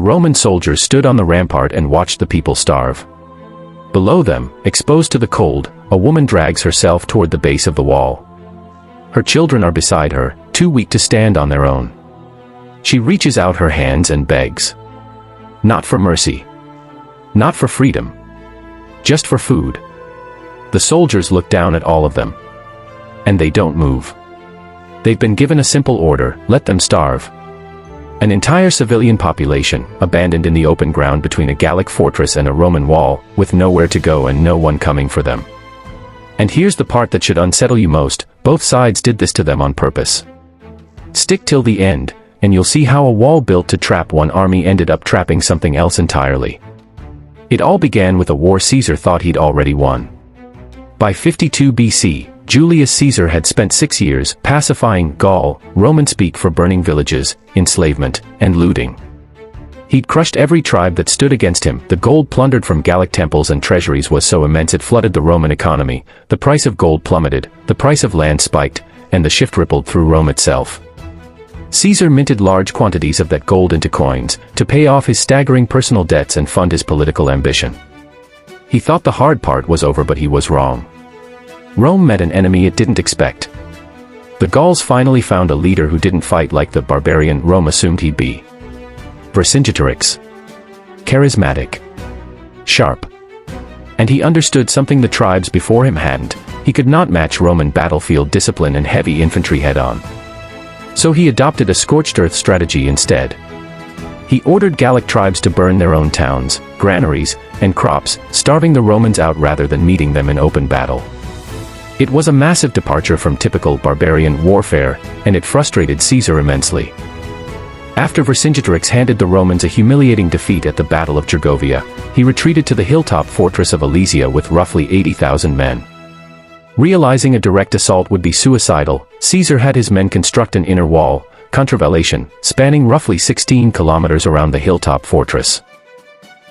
Roman soldiers stood on the rampart and watched the people starve. Below them, exposed to the cold, a woman drags herself toward the base of the wall. Her children are beside her, too weak to stand on their own. She reaches out her hands and begs. Not for mercy. Not for freedom. Just for food. The soldiers look down at all of them. And they don't move. They've been given a simple order: let them starve. An entire civilian population, abandoned in the open ground between a Gallic fortress and a Roman wall, with nowhere to go and no one coming for them. And here's the part that should unsettle you most: both sides did this to them on purpose. Stick till the end, and you'll see how a wall built to trap one army ended up trapping something else entirely. It all began with a war Caesar thought he'd already won. By 52 BC, Julius Caesar had spent 6 years pacifying Gaul, Roman speak for burning villages, enslavement, and looting. He'd crushed every tribe that stood against him. The gold plundered from Gallic temples and treasuries was so immense it flooded the Roman economy. The price of gold plummeted, the price of land spiked, and the shift rippled through Rome itself. Caesar minted large quantities of that gold into coins, to pay off his staggering personal debts and fund his political ambition. He thought the hard part was over, but he was wrong. Rome met an enemy it didn't expect. The Gauls finally found a leader who didn't fight like the barbarian Rome assumed he'd be. Vercingetorix. Charismatic. Sharp. And he understood something the tribes before him hadn't: he could not match Roman battlefield discipline and heavy infantry head-on. So he adopted a scorched earth strategy instead. He ordered Gallic tribes to burn their own towns, granaries, and crops, starving the Romans out rather than meeting them in open battle. It was a massive departure from typical barbarian warfare, and it frustrated Caesar immensely. After Vercingetorix handed the Romans a humiliating defeat at the Battle of Gergovia, he retreated to the hilltop fortress of Alesia with roughly 80,000 men. Realizing a direct assault would be suicidal, Caesar had his men construct an inner wall, contravallation, spanning roughly 16 kilometers around the hilltop fortress.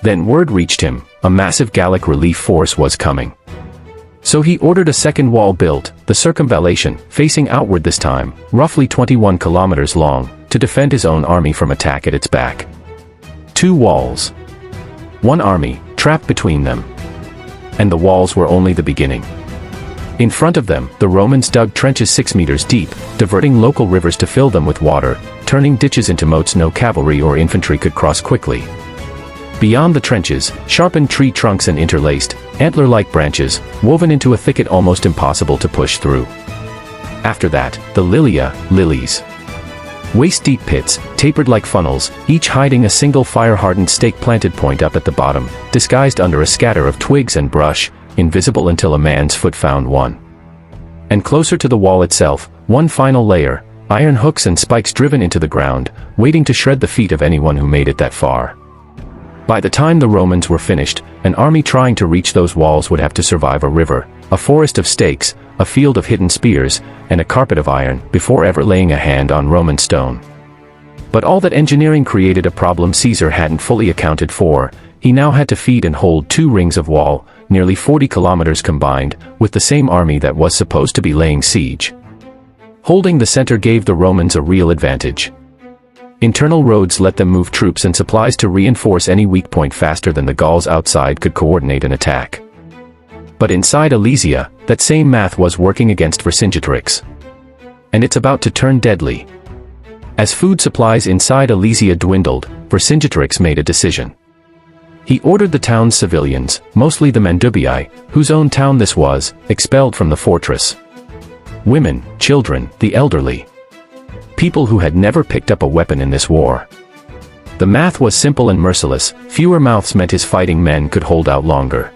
Then word reached him: a massive Gallic relief force was coming. So he ordered a second wall built, the circumvallation, facing outward this time, roughly 21 kilometers long, to defend his own army from attack at its back. 2 walls. 1 army, trapped between them. And the walls were only the beginning. In front of them, the Romans dug trenches 6 meters deep, diverting local rivers to fill them with water, turning ditches into moats no cavalry or infantry could cross quickly. Beyond the trenches, sharpened tree trunks and interlaced, antler-like branches, woven into a thicket almost impossible to push through. After that, the lilia, lilies. Waist-deep pits, tapered like funnels, each hiding a single fire-hardened stake-planted point up at the bottom, disguised under a scatter of twigs and brush, invisible until a man's foot found one. And closer to the wall itself, one final layer, iron hooks and spikes driven into the ground, waiting to shred the feet of anyone who made it that far. By the time the Romans were finished, an army trying to reach those walls would have to survive a river, a forest of stakes, a field of hidden spears, and a carpet of iron, before ever laying a hand on Roman stone. But all that engineering created a problem Caesar hadn't fully accounted for. He now had to feed and hold 2 rings of wall, nearly 40 kilometers combined, with the same army that was supposed to be laying siege. Holding the center gave the Romans a real advantage. Internal roads let them move troops and supplies to reinforce any weak point faster than the Gauls outside could coordinate an attack. But inside Alesia, that same math was working against Vercingetorix. And it's about to turn deadly. As food supplies inside Alesia dwindled, Vercingetorix made a decision. He ordered the town's civilians, mostly the Mandubii, whose own town this was, expelled from the fortress. Women, children, the elderly. People who had never picked up a weapon in this war. The math was simple and merciless: fewer mouths meant his fighting men could hold out longer.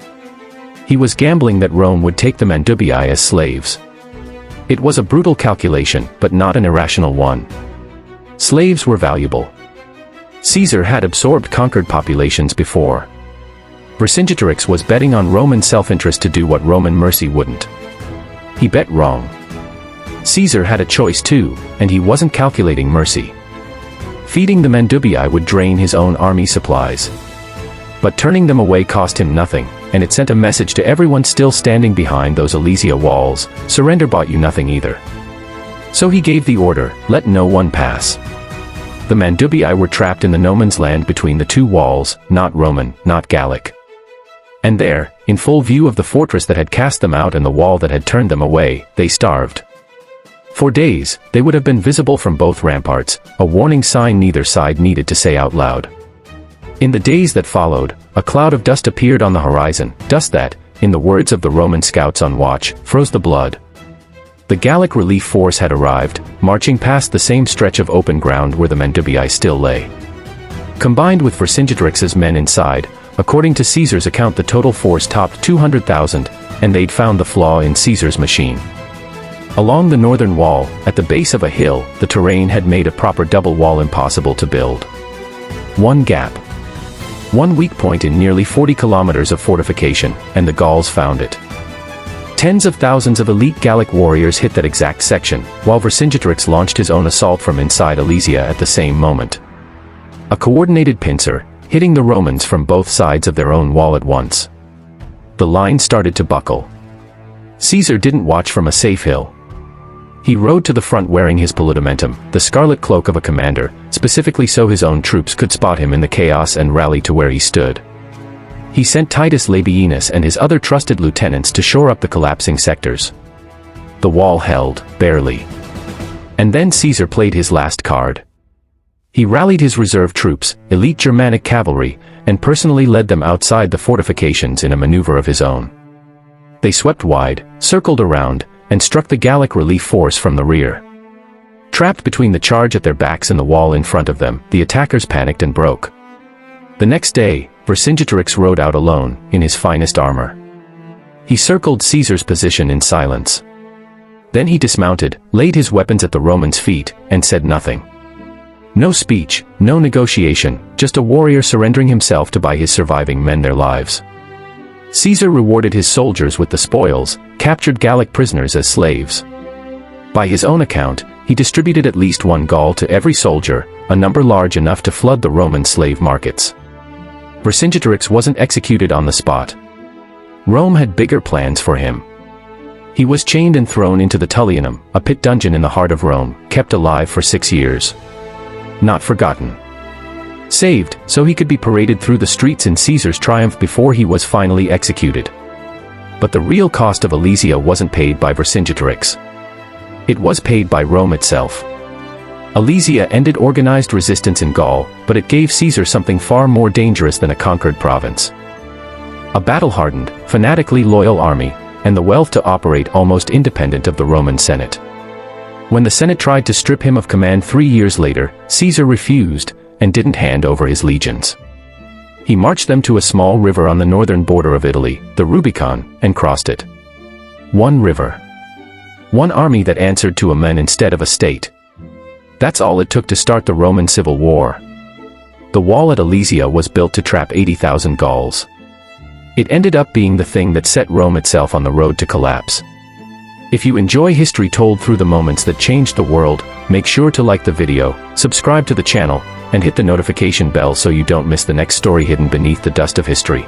He was gambling that Rome would take the Mandubii as slaves. It was a brutal calculation, but not an irrational one. Slaves were valuable. Caesar had absorbed conquered populations before. Vercingetorix was betting on Roman self-interest to do what Roman mercy wouldn't. He bet wrong. Caesar had a choice too, and he wasn't calculating mercy. Feeding the Mandubii would drain his own army supplies. But turning them away cost him nothing, and it sent a message to everyone still standing behind those Alesia walls: surrender bought you nothing either. So he gave the order: let no one pass. The Mandubii were trapped in the no man's land between the two walls, not Roman, not Gallic. And there, in full view of the fortress that had cast them out and the wall that had turned them away, they starved. For days, they would have been visible from both ramparts, a warning sign neither side needed to say out loud. In the days that followed, a cloud of dust appeared on the horizon, dust that, in the words of the Roman scouts on watch, froze the blood. The Gallic relief force had arrived, marching past the same stretch of open ground where the Mandubii still lay. Combined with Vercingetorix's men inside, according to Caesar's account the total force topped 200,000, and they'd found the flaw in Caesar's machine. Along the northern wall, at the base of a hill, the terrain had made a proper double wall impossible to build. One gap. One weak point in nearly 40 kilometers of fortification, and the Gauls found it. Tens of thousands of elite Gallic warriors hit that exact section, while Vercingetorix launched his own assault from inside Alesia at the same moment. A coordinated pincer, hitting the Romans from both sides of their own wall at once. The line started to buckle. Caesar didn't watch from a safe hill. He rode to the front wearing his politamentum, the scarlet cloak of a commander, specifically so his own troops could spot him in the chaos and rally to where he stood. He sent Titus Labienus and his other trusted lieutenants to shore up the collapsing sectors. The wall held, barely. And then Caesar played his last card. He rallied his reserve troops, elite Germanic cavalry, and personally led them outside the fortifications in a maneuver of his own. They swept wide, circled around, and struck the Gallic relief force from the rear. Trapped between the charge at their backs and the wall in front of them, the attackers panicked and broke. The next day, Vercingetorix rode out alone, in his finest armor. He circled Caesar's position in silence. Then he dismounted, laid his weapons at the Romans' feet, and said nothing. No speech, no negotiation, just a warrior surrendering himself to buy his surviving men their lives. Caesar rewarded his soldiers with the spoils, captured Gallic prisoners as slaves. By his own account, he distributed at least one Gaul to every soldier, a number large enough to flood the Roman slave markets. Vercingetorix wasn't executed on the spot. Rome had bigger plans for him. He was chained and thrown into the Tullianum, a pit dungeon in the heart of Rome, kept alive for 6 years. Not forgotten. Saved, so he could be paraded through the streets in Caesar's triumph before he was finally executed. But the real cost of Alesia wasn't paid by Vercingetorix. It was paid by Rome itself. Alesia ended organized resistance in Gaul, but it gave Caesar something far more dangerous than a conquered province. A battle-hardened, fanatically loyal army, and the wealth to operate almost independent of the Roman Senate. When the Senate tried to strip him of command 3 years later, Caesar refused, and didn't hand over his legions. He marched them to a small river on the northern border of Italy, the Rubicon, and crossed it. One river. One army that answered to a man instead of a state. That's all it took to start the Roman Civil War. The wall at Alesia was built to trap 80,000 Gauls. It ended up being the thing that set Rome itself on the road to collapse. If you enjoy history told through the moments that changed the world, make sure to like the video, subscribe to the channel, and hit the notification bell so you don't miss the next story hidden beneath the dust of history.